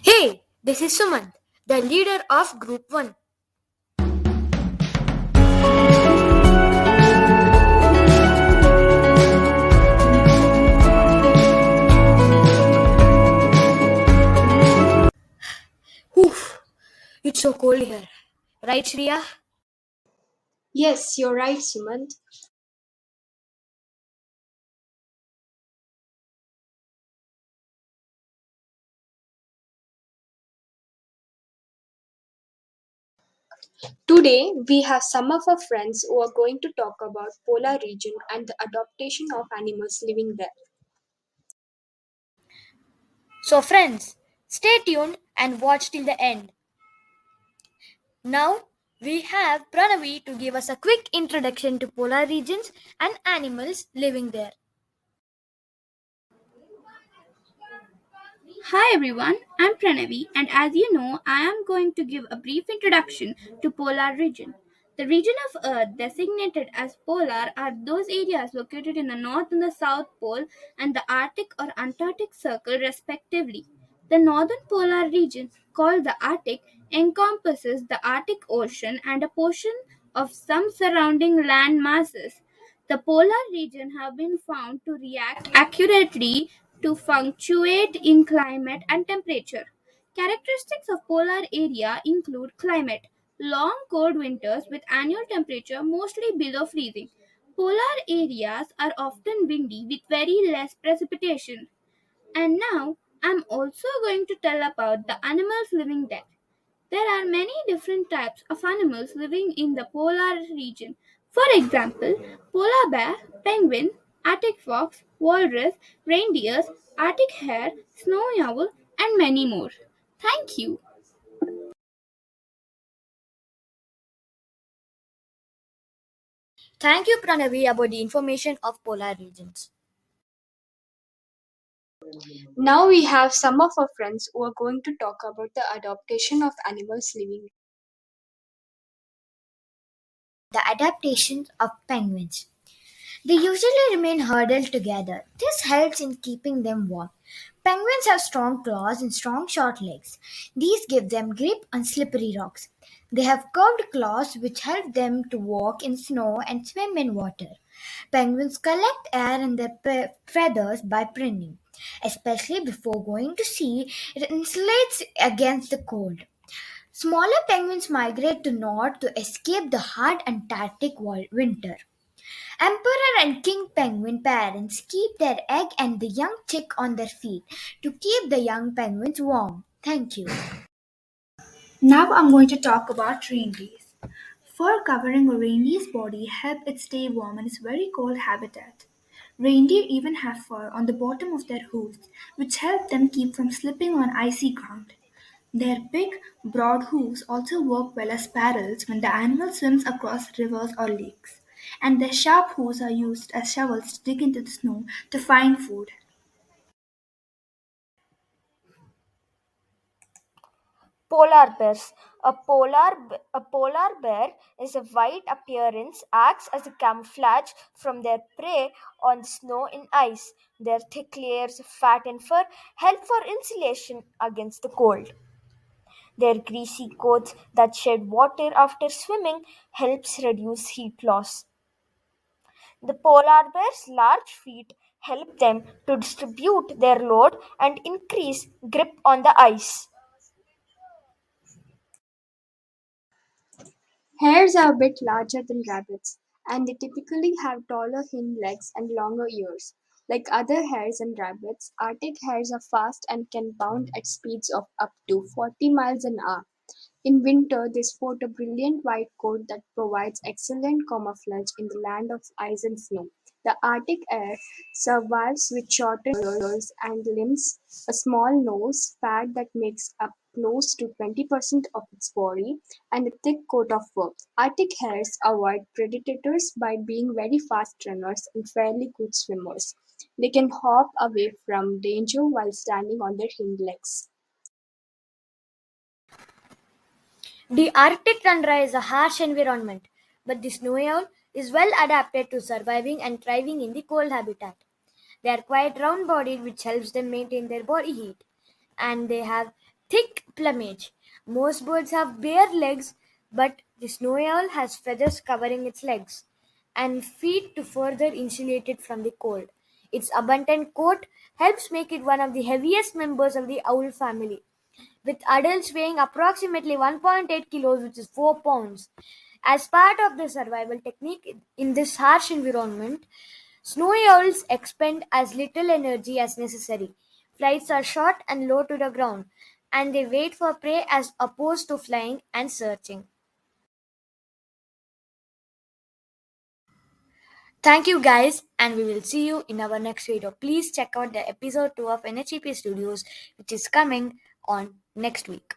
Hey, this is Sumant, the leader of Group 1. Oof, it's so cold here. Right, Shriya? Yes, you're right, Sumant. Today, we have some of our friends who are going to talk about polar region and the adaptation of animals living there. So, friends, stay tuned and watch till the end. Now, we have Pranavi to give us a quick introduction to polar regions and animals living there. Hi everyone, I'm Pranavi, and as you know, I am going to give a brief introduction to polar region. The region of Earth designated as polar are those areas located in the North and the South Pole and the Arctic or Antarctic Circle respectively. The northern polar region, called the Arctic, encompasses the Arctic Ocean and a portion of some surrounding land masses. The polar region have been found to react accurately to fluctuate in climate and temperature. Characteristics of polar area include climate, long cold winters with annual temperature mostly below freezing. Polar areas are often windy with very less precipitation. And now I'm also going to tell about the animals living there. There are many different types of animals living in the polar region. For example, polar bear, penguin, Arctic fox, walrus, reindeers, Arctic hare, snow owl, and many more. Thank you. Thank you, Pranavi, about the information of polar regions. Now we have some of our friends who are going to talk about the adaptation of animals living. The adaptations of penguins. They usually remain huddled together. This helps in keeping them warm. Penguins have strong claws and strong short legs. These give them grip on slippery rocks. They have curved claws which help them to walk in snow and swim in water. Penguins collect air in their feathers by pruning, especially before going to sea. It insulates against the cold. Smaller penguins migrate to north to escape the hard Antarctic winter. Emperor and king penguin parents keep their egg and the young chick on their feet to keep the young penguins warm. Thank you. Now I'm going to talk about reindeers. Fur covering a reindeer's body helps it stay warm in its very cold habitat. Reindeer even have fur on the bottom of their hooves, which help them keep from slipping on icy ground. Their big, broad hooves also work well as paddles when the animal swims across rivers or lakes. And their sharp hooves are used as shovels to dig into the snow to find food. Polar bears. A polar bear is a white appearance, acts as a camouflage from their prey on snow and ice. Their thick layers of fat and fur help for insulation against the cold. Their greasy coats that shed water after swimming helps reduce heat loss. The polar bear's large feet help them to distribute their load and increase grip on the ice. Hares are a bit larger than rabbits, and they typically have taller hind legs and longer ears. Like other hares and rabbits, Arctic hares are fast and can bound at speeds of up to 40 miles an hour. In winter, they sport a brilliant white coat that provides excellent camouflage in the land of ice and snow. The Arctic hare survives with shorter ears and limbs, a small nose, fat that makes up close to 20% of its body, and a thick coat of fur. Arctic hares avoid predators by being very fast runners and fairly good swimmers. They can hop away from danger while standing on their hind legs. The Arctic tundra is a harsh environment, but the snow owl is well adapted to surviving and thriving in the cold habitat. They are quite round bodied, which helps them maintain their body heat, and they have Thick plumage. Most birds have bare legs, but the snowy owl has feathers covering its legs and feet to further insulate it from the cold. Its abundant coat helps make it one of the heaviest members of the owl family, with adults weighing approximately 1.8 kilos, which is 4 pounds. As part of the survival technique in this harsh environment, snowy owls expend as little energy as necessary. Flights are short and low to the ground, and they wait for prey as opposed to flying and searching. Thank you guys, and we will see you in our next video. Please check out the episode 2 of NHEP Studios, which is coming on next week.